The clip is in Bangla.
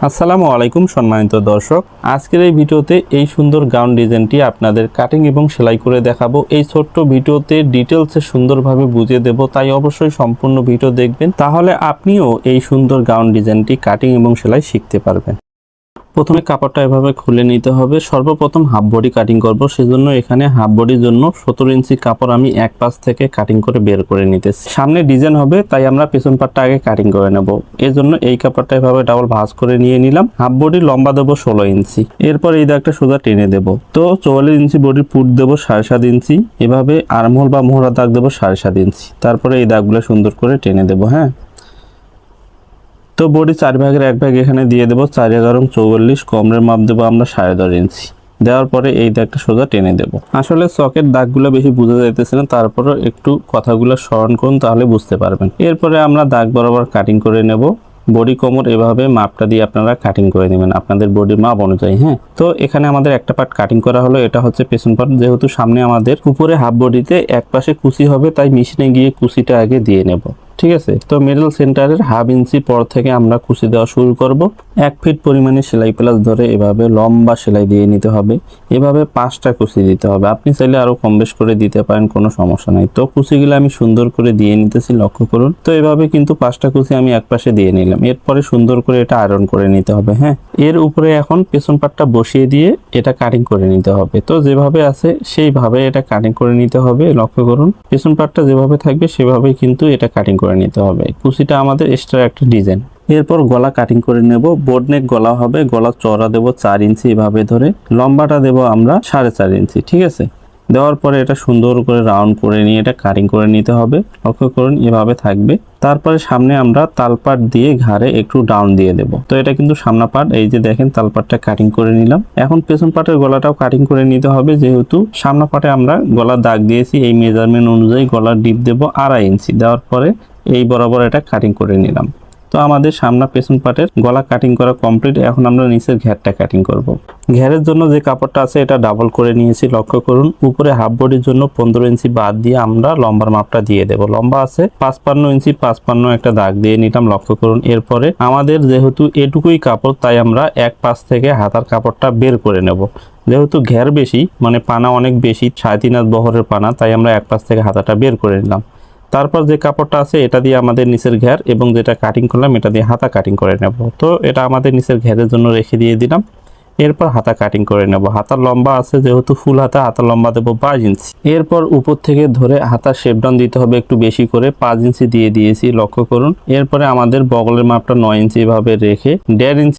আসসালামু আলাইকুম সম্মানিত দর্শক, আজকের এই ভিডিওতে এই সুন্দর গাউন ডিজাইনটি আপনাদের কাটিং এবং সেলাই করে দেখাবো। এই ছোট্ট ভিডিওতে ডিটেলসে সুন্দরভাবে বুঝিয়ে দেব, তাই অবশ্যই সম্পূর্ণ ভিডিও দেখবেন, তাহলে আপনিও এই সুন্দর গাউন ডিজাইনটি কাটিং এবং সেলাই শিখতে পারবেন। প্রথমে কাপড়টা এভাবে খুলে নিতে হবে। সর্বপ্রথম হাফ বডি কাটিং করব, সেজন্য এখানে হাফ বডির জন্য 17 ইঞ্চি কাপড় আমি এক পাশ থেকে কাটিং করে বের করে নিতেছি। সামনে ডিজাইন হবে তাই আমরা পেছন পাটটা আগে কাটিং করে নেব। এর জন্য এই কাপড়টা এভাবে ডাবল ভাঁজ করে নিয়ে নিলাম। হাফ বডি লম্বা দেবো 16 ইঞ্চি, এরপর এই দাগটা সোজা টেনে দেব। তো 44 ইঞ্চি বডির পুট দেবো 7.5 ইঞ্চি, এভাবে আর্মহোল বা মোহরা দাগ দেবো 7.5 ইঞ্চি। তারপরে এই দাগগুলো সুন্দর করে টেনে দেবো। হ্যাঁ, তো বডি 4 ভাগের 1 ভাগ এখানে দিয়ে দেবো। 4 11 44, কমরের মাপ দেবো আমরা 10.5 ইঞ্চি। দেওয়ার পরে এই দাগটা সোজা টেনে দেব। আসলে চকের দাগগুলো বেশি বোঝা যাইতেছে না, তারপরে একটু কথাগুলো স্মরণ করুন, তাহলে বুঝতে পারবেন। এরপরে আমরা দাগ বরাবর কাটিং করে নেব। বডি কোমর এভাবে মাপটা দিয়ে আপনারা কাটিং করে নেবেন আপনাদের বডির মাপ অনুযায়ী। হ্যাঁ, তো এখানে আমাদের একটা পার্ট কাটিং করা হলো, এটা হচ্ছে পেছন পার্ট। যেহেতু সামনে আমাদের উপরে হাফ বডিতে এক পাশে কুচি হবে, তাই মেশিনে গিয়ে কুচিটা আগে দিয়ে নেব। ঠিক আছে, তো মিডল সেন্টারের হাফ ইঞ্চি পর থেকে আমরা কুচি দেওয়া শুরু করব। 1 ফিট পরিমাণে সেলাই প্লাস ধরে এভাবে লম্বা সেলাই দিয়ে নিতে হবে। এভাবে 5টা কুচি দিতে হবে। আপনি চাইলে আরো কম বেশ করে দিতে পারেন, কোনো সমস্যা নাই। তো কুচিগুলো আমি সুন্দর করে দিয়ে নিতেছি, লক্ষ্য করুন। তো এভাবে কিন্তু 5টা কুচি আমি এক পাশে দিয়ে নিলাম। এরপরে সুন্দর করে এটা আয়রন করে নিতে হবে। হ্যাঁ, এর উপরে এখন পেছন পাটটা বসিয়ে দিয়ে এটা কাটিং করে নিতে হবে। তো যেভাবে আছে সেইভাবে এটা কাটিং করে নিতে হবে। লক্ষ্য করুন, পেছন পাটটা যেভাবে থাকবে সেভাবেই কিন্তু এটা কাটিং করে নিতে হবে। কুচিটা আমাদের এক্সট্রা একটা ডিজাইন। এরপর গলা কাটিং করে নেব। বোর্ড নেক গলা হবে। গলা চওড়া দেব 4 ইঞ্চি এভাবে ধরে, লম্বাটা দেব আমরা 4.5 ইঞ্চি। ঠিক আছে, দেওয়ার পরে এটা সুন্দর করে রাউন্ড করে নিয়ে এটা কাটিং করে নিতে হবে। লক্ষ্য করুন, এভাবে থাকবে। তারপরে সামনে আমরা তালপাট দিয়ে ঘাড়ে একটু ডাউন দিয়ে দেব। তো এটা কিন্তু সামনা পাট, এই যে দেখেন তালপাটটা কাটিং করে নিলাম। এখন পেছন পাটের গলাটাও কাটিং করে নিতে হবে। যেহেতু সামনা পাটে আমরা গলার দাগ দিয়েছি, এই মেজারমেন্ট অনুযায়ী গলার ডিপ দেব 2.5 ইঞ্চি। দেওয়ার পরে এই বরাবর এটা কাটিং করে নিলাম। তো আমাদের সামনা পেছন পাটের গলা কাটিং করা কমপ্লিট। এখন আমরা নিচের ঘেরটা কাটিং করব। ঘেরের জন্য যে কাপড়টা আছে এটা ডাবল করে নিয়েছি। লক্ষ্য করুন, উপরে হাফ বডির জন্য 15 ইঞ্চি বাদ দিয়ে আমরা লম্বার মাপটা দিয়ে দেব। লম্বা আছে 55 ইঞ্চি, 55 একটা দাগ দিয়ে নিলাম। লক্ষ্য করুন, এরপরে আমাদের যেহেতু এটুকুই কাপড়, তাই আমরা এক পাশ থেকে হাতার কাপড়টা বের করে নেব। যেহেতু ঘের বেশি, মানে পানা অনেক বেশি, 3.5 হাত বহরের পানা, তাই আমরা এক পাশ থেকে হাতাটা বের করে নিলাম। তারপর যে কাপড়টা আছে এটা দিয়ে আমাদের নিচের ঘের এবং যেটা কাটিং করলাম এটা দিয়ে হাতা কাটিং করে নেব। তো এটা আমাদের নিচের ঘেরের জন্য রেখে দিয়ে দিলাম। এরপর হাতা কাটিং করে নেব। হাতার লম্বা আছে যেহেতু ফুল হাতা, হাতার লম্বা দেবো 5 ইঞ্চি। এরপর উপর থেকে ধরে হাতার শেপ ডাউন দিতে হবে একটু বেশি করে, 5 ইঞ্চি দিয়ে দিয়েছি। লক্ষ্য করুন, এরপরে আমাদের বগলের মাপটা 9 ইঞ্চি এভাবে রেখে 1.5 ইঞ্চি